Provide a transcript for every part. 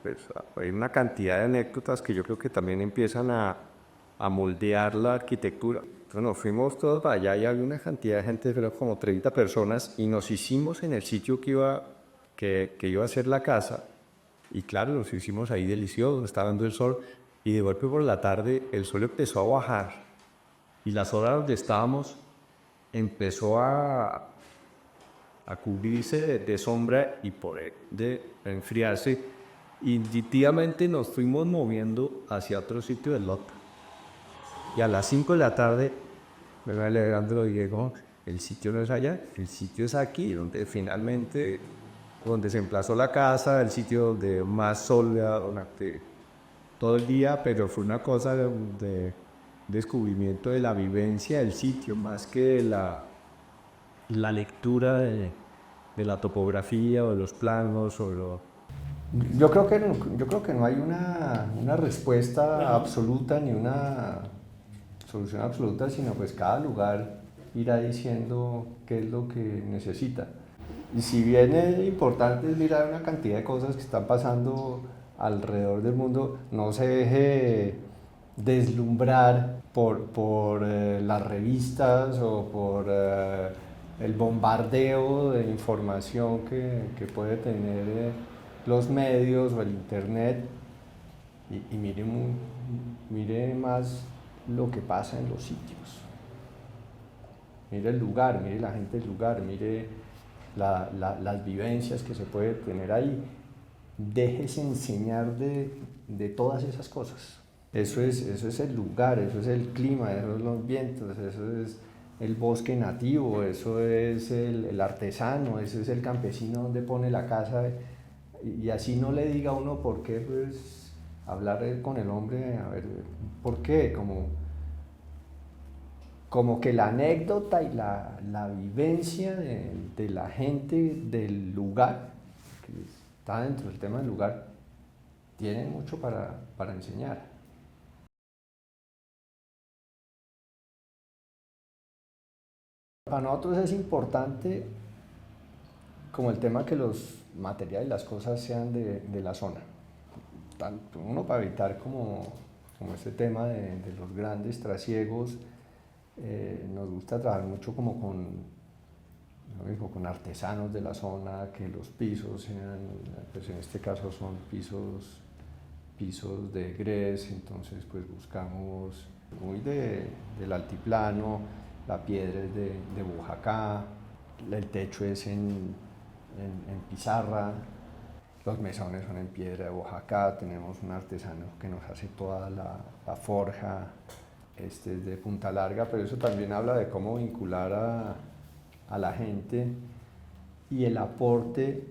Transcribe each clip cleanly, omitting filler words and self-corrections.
Pues hay una cantidad de anécdotas que yo creo que también empiezan a moldear la arquitectura. Entonces nos fuimos todos para allá y había una cantidad de gente, creo como 30 personas, y nos hicimos en el sitio que iba a ser la casa. Y claro, nos hicimos ahí deliciosos, estaba dando el sol, y de golpe por la tarde el sol empezó a bajar, y la zona donde estábamos empezó a cubrirse de sombra y por de enfriarse. Instintivamente nos fuimos moviendo hacia otro sitio del lote. Y a las 5 de la tarde me va alegrando y digo, el sitio no es allá, el sitio es aquí, donde finalmente, donde se emplazó la casa, el sitio donde más sol le ha dado durante todo el día, pero fue una cosa de descubrimiento de la vivencia del sitio, más que de la lectura de la topografía o de los planos o yo creo que no hay una respuesta absoluta ni una solución absoluta, sino pues cada lugar irá diciendo qué es lo que necesita. Y si bien es importante mirar una cantidad de cosas que están pasando alrededor del mundo, no se deje deslumbrar por las revistas o por el bombardeo de información que puede tener los medios o el internet y mire más lo que pasa en los sitios. Mire el lugar, mire la gente del lugar, mire las vivencias que se puede tener ahí. Déjese enseñar de todas esas cosas. Eso es el lugar, eso es el clima, eso es los vientos, eso es el bosque nativo, eso es el artesano, eso es el campesino donde pone la casa. Y así no le diga a uno por qué, pues hablar con el hombre, a ver, ¿por qué? Como que la anécdota y la vivencia de la gente del lugar, que está dentro del tema del lugar, tienen mucho para enseñar. Para nosotros es importante como el tema que los materiales y las cosas sean de la zona. Tanto uno para evitar como este tema de los grandes trasiegos, nos gusta trabajar mucho como lo mismo, con artesanos de la zona, que los pisos sean, pues en este caso son pisos de grés, entonces pues buscamos muy del altiplano, la piedra es de Boyacá, el techo es en pizarra, los mesones son en piedra de Oaxaca, tenemos un artesano que nos hace toda la forja, este es de Punta Larga, pero eso también habla de cómo vincular a la gente y el aporte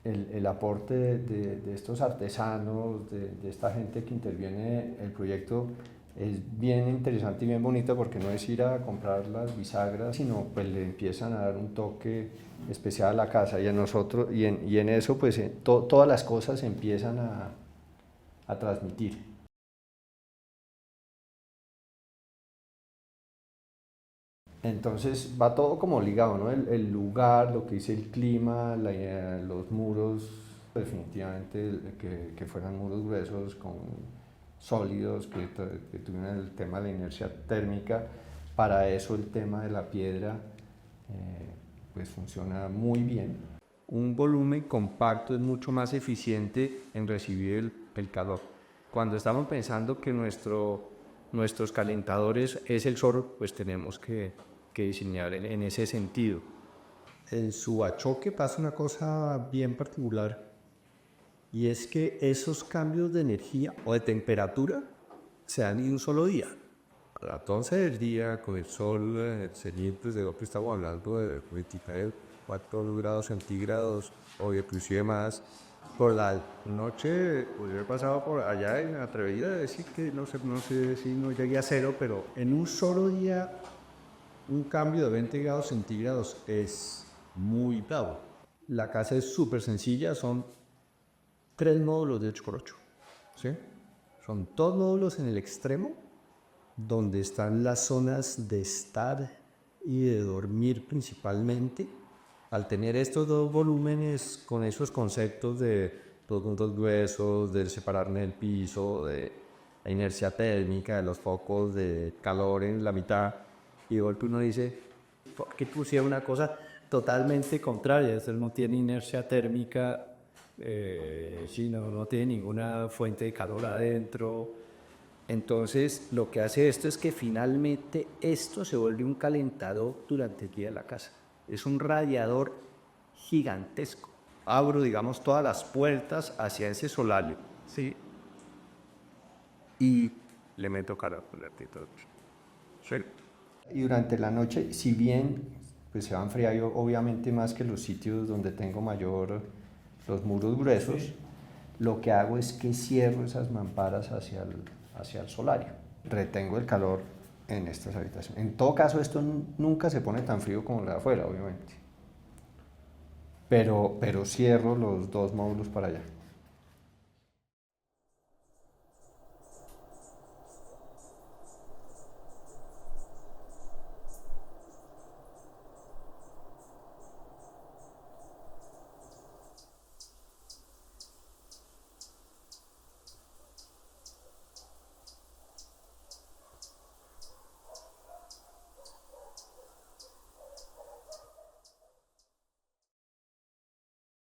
de estos artesanos, de esta gente que interviene el proyecto es bien interesante y bien bonito porque no es ir a comprar las bisagras, sino pues le empiezan a dar un toque especial a la casa y a nosotros y en eso pues todas las cosas se empiezan a transmitir. Entonces va todo como ligado, ¿no? El lugar, lo que dice el clima, los muros, definitivamente que fueran muros gruesos, con sólidos, que tuvieran el tema de la inercia térmica. Para eso el tema de la piedra pues funciona muy bien. Un volumen compacto es mucho más eficiente en recibir el calor. Cuando estamos pensando que nuestros calentadores es el sol, pues tenemos que diseñar en ese sentido. En Subachoque pasa una cosa bien particular y es que esos cambios de energía o de temperatura se dan en un solo día. A las 11 del día, con el sol excelente, de lo que estamos hablando de 24 grados centígrados o inclusive más. Por la noche, pues yo he pasado por allá y me atrevería a decir que no sé si no llegué a cero, pero en un solo día un cambio de 20 grados centígrados es muy bravo. La casa es súper sencilla, son 3 módulos de 8x8. ¿Sí? Son 2 módulos en el extremo, donde están las zonas de estar y de dormir principalmente. Al tener estos dos volúmenes con esos conceptos los muros gruesos, del separar en el piso, de la inercia térmica, de los focos de calor en la mitad, y de golpe uno dice, ¿por qué pusieron una cosa totalmente contraria? Él no tiene inercia térmica, sí, no tiene ninguna fuente de calor adentro. Entonces, lo que hace esto es que finalmente esto se vuelve un calentador durante el día de la casa. Es un radiador gigantesco. Abro, digamos, todas las puertas hacia ese solario, ¿sí? Y le meto característicos. Sí. Y durante la noche, si bien pues se va a enfriar obviamente más que los sitios donde tengo mayor, los muros gruesos, sí, lo que hago es que cierro esas mamparas hacia el solario. Retengo el calor en estas habitaciones. En todo caso, esto nunca se pone tan frío como el de afuera, obviamente. Pero cierro los dos módulos para allá.